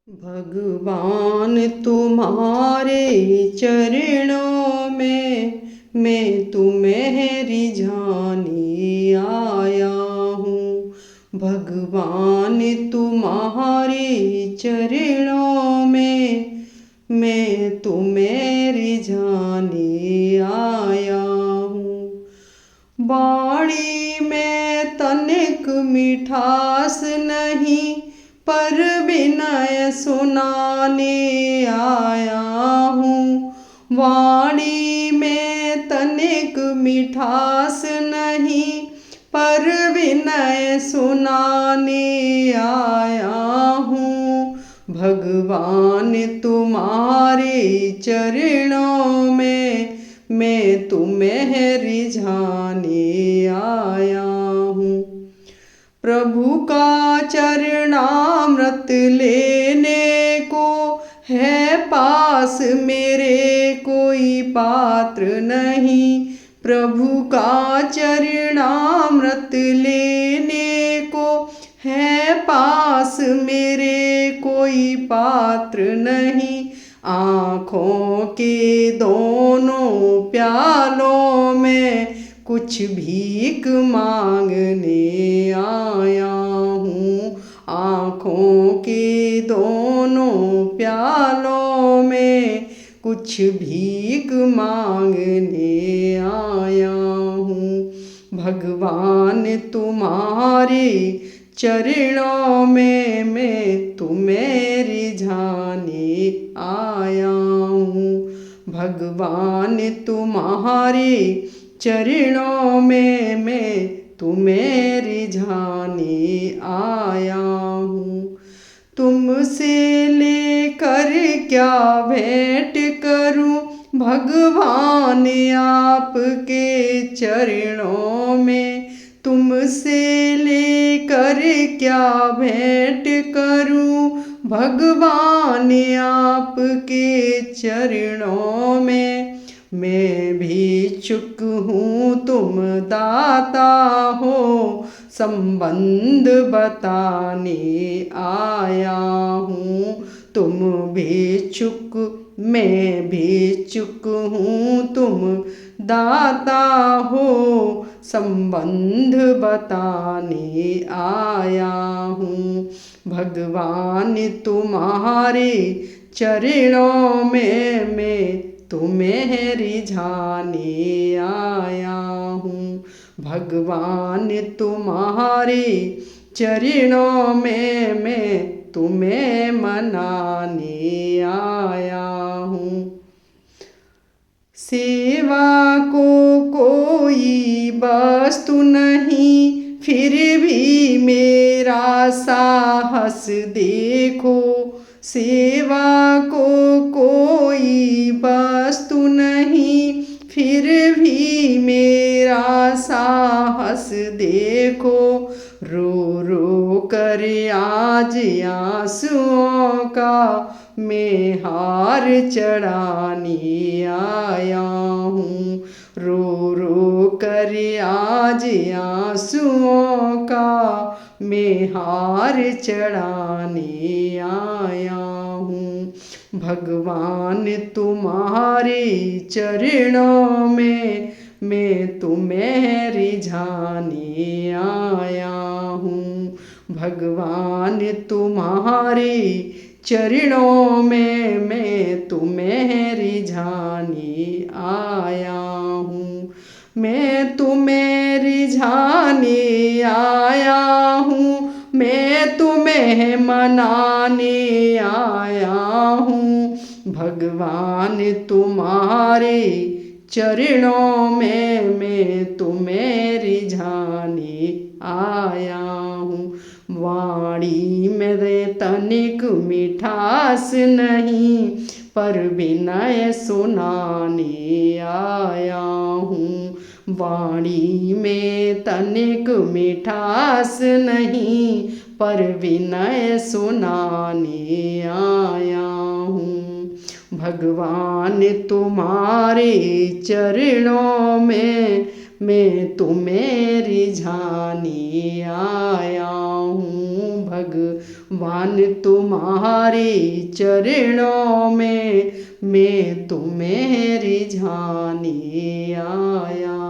भगवान तुम्हारे चरणों में मैं तुम्हें रिझाने आया हूँ। भगवान तुम्हारे चरणों में मैं तुम्हें रिझाने आया हूँ। बाणी में तनिक मिठास नहीं, पर विनय सुनाने आया हूँ। वाणी में तनिक मिठास नहीं, पर विनय सुनाने आया हूँ। भगवान तुम्हारे चरणों में मैं तुम्हें रिझाने आया हूँ। प्रभु का चरणामृत लेने को है पास मेरे कोई पात्र नहीं। प्रभु का चरणामृत लेने को है पास मेरे कोई पात्र नहीं। आँखों के दोनों प्यालों में कुछ भीख मांगने आया हूँ। आँखों के दोनों प्यालों में कुछ भीख मांगने आया हूँ। भगवान तुम्हारे चरणों में मैं तुम्हें रिझाने आया हूँ। भगवान तुम्हारे चरणों में मैं तुम्हें रिझाने आया हूँ। तुमसे लेकर क्या भेंट करूँ भगवान आपके चरणों में। तुमसे लेकर क्या भेंट करूँ भगवान आपके चरणों में। मैं भिक्षुक हूँ तुम दाता हो, संबंध बताने आया हूँ। तुम भिक्षुक मैं भिक्षुक हूँ, तुम दाता हो, संबंध बताने आया हूँ। भगवान तुम्हारे चरणों में मैं तुम्हें रिझाने आया हूँ। भगवान तुम्हारे चरणों में मैं तुम्हें मनाने आया हूँ। सेवा को कोई वस्तु नहीं, फिर भी मेरा साहस देखो। सेवा को कोई वस्तु नहीं, फिर भी मेरा साहस देखो। रो रो कर आज आंसुओं का मैं हार चढ़ाने आया हूँ। रो रो कर आज आंसुओं का मैं हार चढ़ाने आया हूँ। भगवान तुम्हारे चरणों में मैं तुम्हें रिझाने आया हूँ। भगवान तुम्हारे चरणों में मैं तुम्हें रिझाने आया हूँ। मैं तुम्हें रिझाने आया हूँ, मैं तुम्हें मनाने आया हूँ। भगवान तुम्हारे चरणों में मैं तुम्हें रिझाने आया हूँ। वाणी में तनिक मिठास नहीं, पर विनय सुनाने आया हूँ। वाणी में तनिक मिठास नहीं, पर विनय सुनाने आया हूँ। भगवान तुम्हारे चरणों में मैं तुम्हें रिझाने आया हूँ। भगवान तुम्हारे चरणों में मैं तुम्हें रिझाने आया।